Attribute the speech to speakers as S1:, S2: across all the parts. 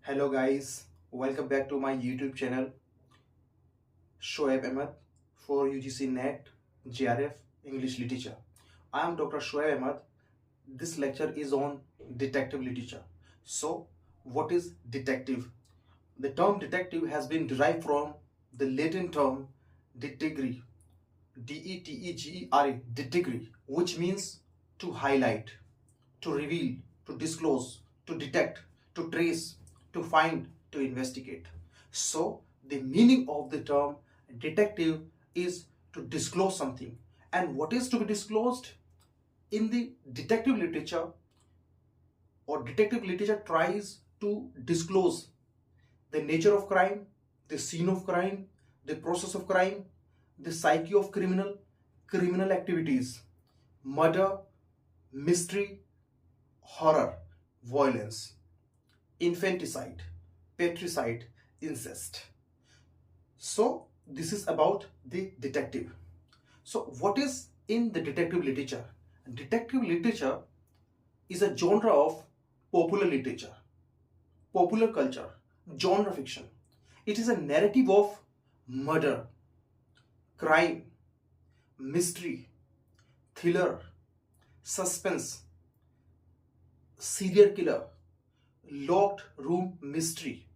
S1: Hello guys, welcome back to my YouTube channel Shoaib Ahmed for UGC NET GRF English Literature. I am Dr. Shoaib Ahmed. This lecture is on detective literature. So, what is detective? The term detective has been derived from the Latin term detegere, detegere, detegere, which means to highlight, to reveal, to disclose, to detect, to trace, to find, to investigate. So, the meaning of the term detective is to disclose something. And what is to be disclosed? In the detective literature, or detective literature tries to disclose the nature of crime, the scene of crime, the process of crime, the psyche of criminal activities, murder, mystery, horror, violence, infanticide, patricide, incest. So this is about the detective. So what is in the detective literature? Detective literature is a genre of popular literature, popular culture, genre fiction. It is a narrative of murder, crime, mystery, thriller, suspense, serial killer, locked room mystery,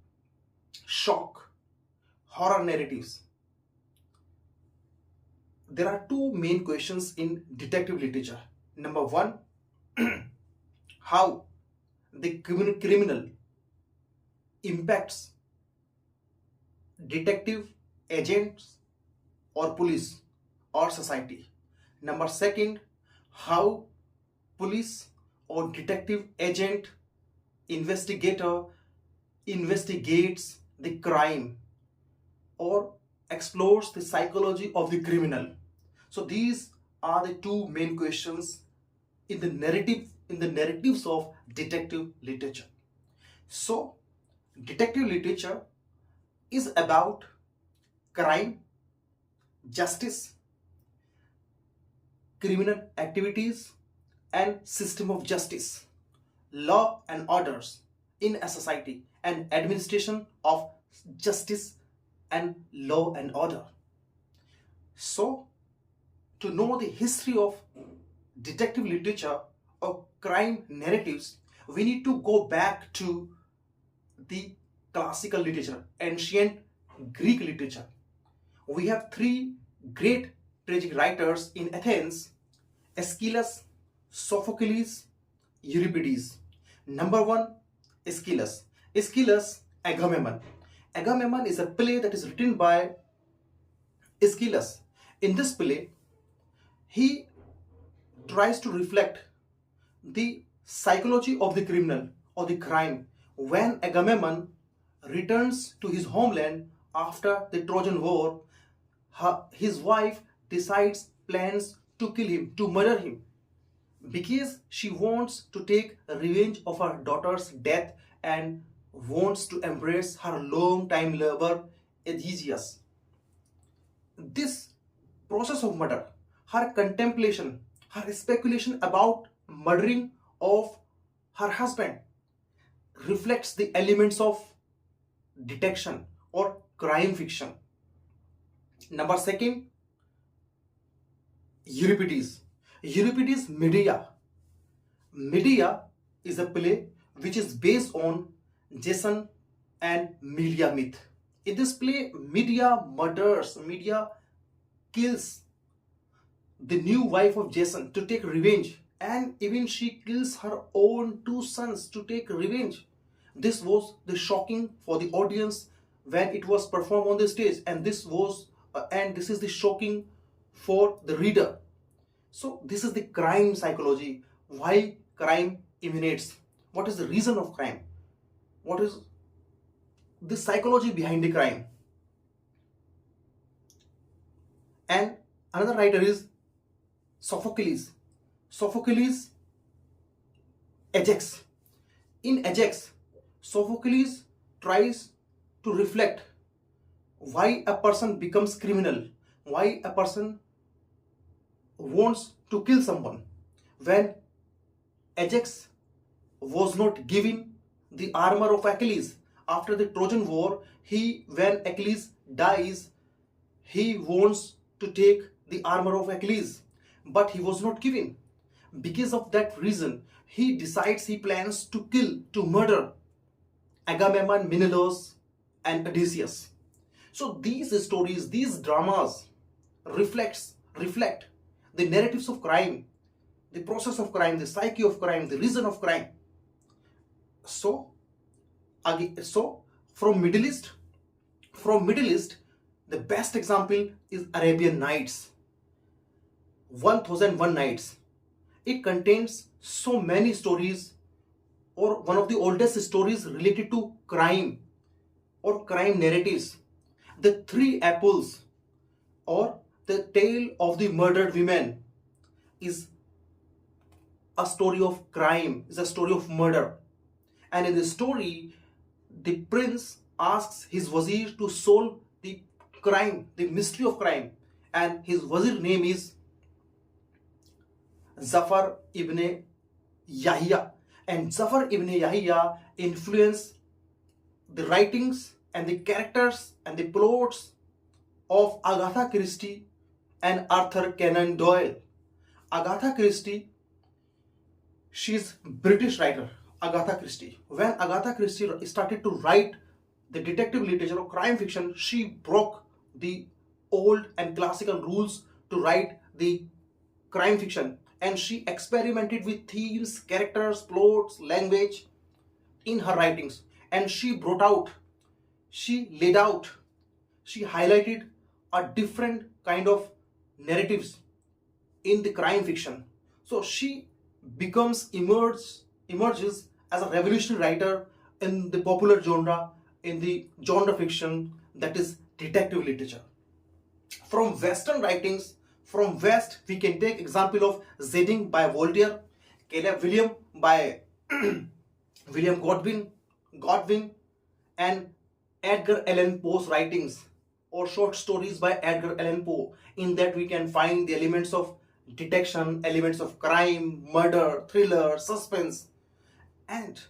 S1: shock, horror narratives. There are two main questions in detective literature. Number one, how the criminal impacts detective agents or police or society. Number second, how police or detective agent investigator investigates the crime or explores the psychology of the criminal. So these are the two main questions in the narratives of detective literature. So detective literature is about crime, justice, criminal activities, and system of justice, law and orders in a society, and administration of justice and law and order. So to know the history of detective literature or crime narratives, we need to go back to the classical literature, ancient Greek literature. We have three great tragic writers in Athens: Aeschylus, Sophocles, Euripides. Number one, Aeschylus. Aeschylus, Agamemnon. Agamemnon is a play that is written by Aeschylus. In this play, he tries to reflect the psychology of the criminal or the crime when Agamemnon returns to his homeland after the Trojan War. His wife decides plans to kill him, to murder him, because she wants to take revenge of her daughter's death and wants to embrace her long-time lover Odysseus. This process of murder, her contemplation, her speculation about murdering of her husband, reflects the elements of detection or crime fiction. Number second, Euripides. Euripides Medea. Medea is a play which is based on Jason and Medea myth. In this play, Medea kills the new wife of Jason to take revenge, and even she kills her own two sons to take revenge. This was the shocking for the audience when it was performed on the stage, and this is the shocking for the reader. So this is the crime psychology, why crime emanates, what is the reason of crime, what is the psychology behind the crime. And another writer is Sophocles. Sophocles, Ajax. In Ajax, Sophocles tries to reflect why a person becomes criminal, why a person wants to kill someone. When Ajax was not given the armor of Achilles, After the Trojan War, when Achilles dies, he wants to take the armor of Achilles, but he was not given. Because of that reason, he decides, he plans to kill, to murder Agamemnon, Menelaus, and Odysseus. So these stories, these dramas reflect the narratives of crime, the process of crime, the psyche of crime, the reason of crime. So, from Middle East, the best example is Arabian Nights, 1001 Nights. It contains so many stories, or one of the oldest stories related to crime or crime narratives. The Three Apples, or the Tale of the Murdered Women, is a story of crime, is a story of murder. And in the story, the prince asks his wazir to solve the crime, the mystery of crime, and his wazir name is Zafar ibn Yahya. And Zafar ibn Yahya influenced the writings and the characters and the plots of Agatha Christie and Arthur Conan Doyle. Agatha Christie, she's British writer, Agatha Christie. When Agatha Christie started to write the detective literature or crime fiction, she broke the old and classical rules to write the crime fiction, and she experimented with themes, characters, plots, language in her writings, and she brought out, she laid out, she highlighted a different kind of narratives in the crime fiction. So she emerges as a revolutionary writer in the popular genre, in the genre fiction, that is detective literature. From Western writings, from West, we can take example of Zedding by Voltaire, Caleb William by William Godwin, and Edgar Allan Poe's writings or short stories by Edgar Allan Poe. In that we can find the elements of detection, elements of crime, murder, thriller, suspense, and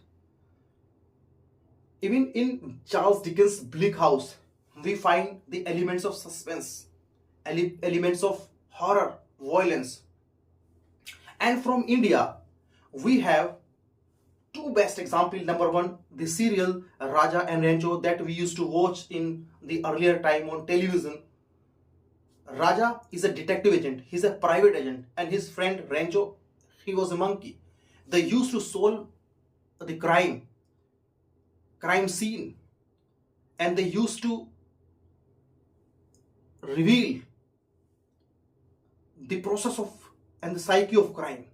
S1: even in Charles Dickens' Bleak House, we find the elements of suspense, elements of horror, violence. And from India, we have two best examples. Number one, the serial Raja and Rancho that we used to watch in the earlier time on television. Raja is a detective agent, he's a private agent, and his friend Rancho, he was a monkey. They used to solve the crime scene, and they used to reveal the process of and the psyche of crime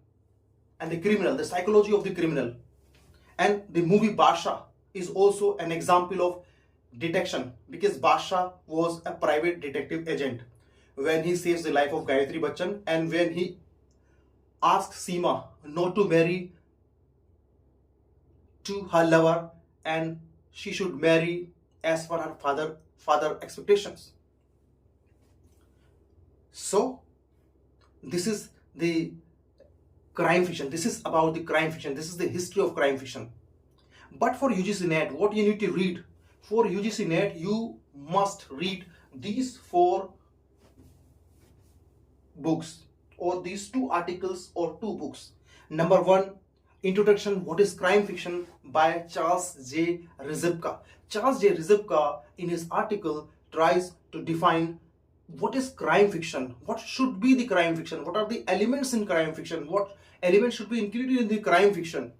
S1: and the criminal, the psychology of the criminal. And the movie Basha is also an example of detection, because Basha was a private detective agent when he saves the life of Gayatri Bachchan, and when he asks Seema not to marry to her lover, and she should marry as per her father expectations. So this is the crime fiction. This is about the crime fiction. This is the history of crime fiction. But for UGC NET, what you need to read? For UGC NET, you must read these 4 books, or these 2 articles or 2 books. Number 1, Introduction, What is Crime Fiction by Charles J. Rizipka. Charles J. Rizipka, in his article, tries to define what is crime fiction, what should be the crime fiction, what are the elements in crime fiction, what elements should be included in the crime fiction.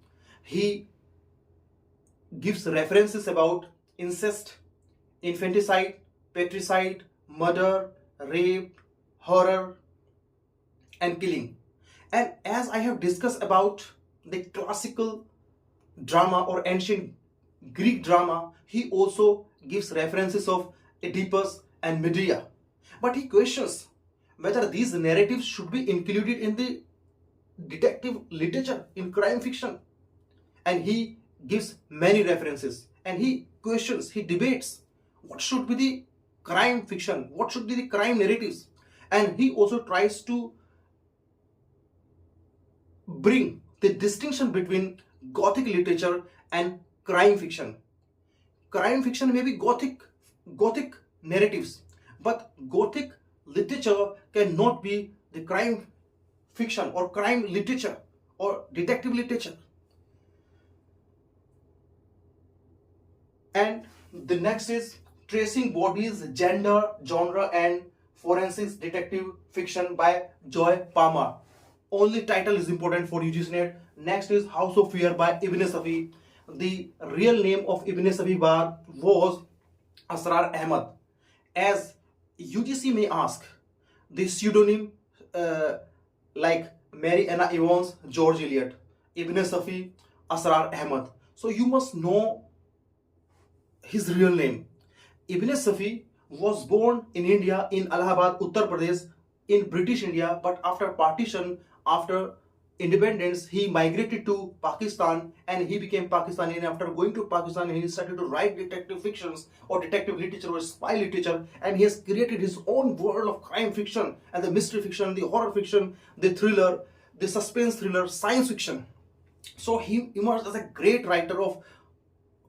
S1: He gives references about incest, infanticide, patricide, murder, rape, horror, and killing. And as I have discussed about the classical drama or ancient Greek drama, he also gives references of Oedipus and Medea. But he questions whether these narratives should be included in the detective literature, in crime fiction. And he gives many references, and he questions, he debates what should be the crime fiction, what should be the crime narratives. And he also tries to bring the distinction between Gothic literature and crime fiction. crime fiction may be gothic narratives, but gothic literature cannot be the crime fiction or crime literature or detective literature. And the next is Tracing Bodies, Gender, Genre and Forensics Detective Fiction by Joy Palmer. Only title is important for UGC NET. Next is House of Fear by Ibn-e-Safi. The real name of Ibn-e-Safi was Asrar Ahmed. As UGC may ask, the pseudonym like Mary Anna Evans, George Eliot, Ibn-e-Safi, Asrar Ahmed. So you must know his real name. Ibn-e-Safi was born in India in Allahabad, Uttar Pradesh, in British India, but after partition, after independence, he migrated to Pakistan and he became Pakistani. And after going to Pakistan, he started to write detective fictions or detective literature or spy literature, and he has created his own world of crime fiction and the mystery fiction, the horror fiction, the thriller, the suspense thriller, science fiction. So he emerged as a great writer of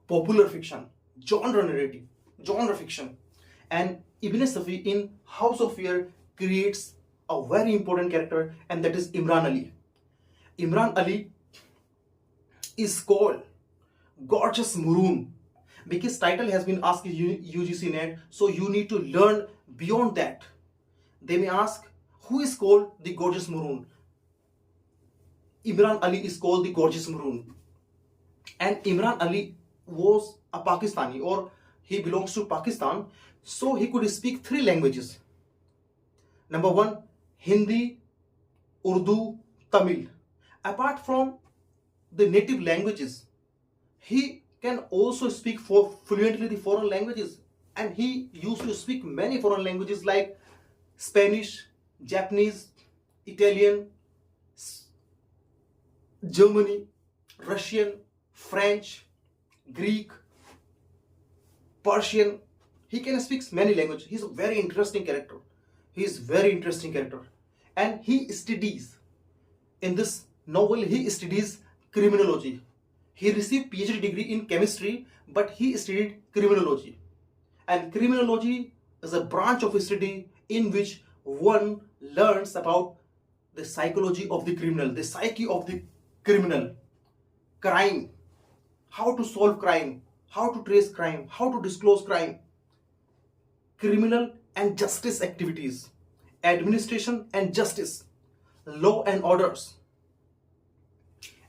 S1: popular fiction, genre narrative, genre fiction. And Ibn-e-Safi in House of Fear creates a very important character, and that is Imran Ali. Imran Ali is called Gorgeous Maroon because title has been asked in UGC NET, so you need to learn beyond that. They may ask, who is called the Gorgeous Maroon? Imran Ali is called the Gorgeous Maroon. And Imran Ali was a Pakistani, or he belongs to Pakistan, so he could speak 3 languages. Number 1, Hindi, Urdu, Tamil. Apart from the native languages, he can also speak fluently the foreign languages, and he used to speak many foreign languages like Spanish, Japanese, Italian, Germany, Russian, French, Greek, Persian. He can speak many languages. He's a very interesting character. And he studies, in this novel, he studies criminology. He received PhD degree in chemistry, but he studied criminology. And criminology is a branch of study in which one learns about the psychology of the criminal, the psyche of the criminal, crime, how to solve crime, how to trace crime, how to disclose crime, criminal and justice activities, administration and justice, law and orders.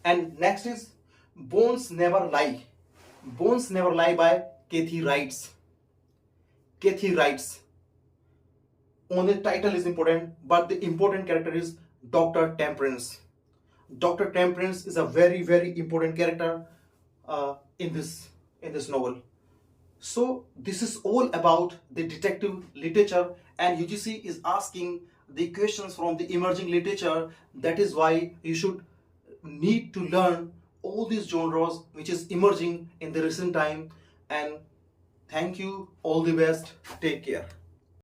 S1: And next is Bones Never Lie. Bones Never Lie by Kathy Wrights. Kathy Wrights. Only title is important, but the important character is Dr. Temperance. Dr. Temperance is a very, very important character in this novel. So this is all about the detective literature, and UGC is asking the questions from the emerging literature. That is why you should need to learn all these genres which is emerging in the recent time. And thank you, all the best, take care.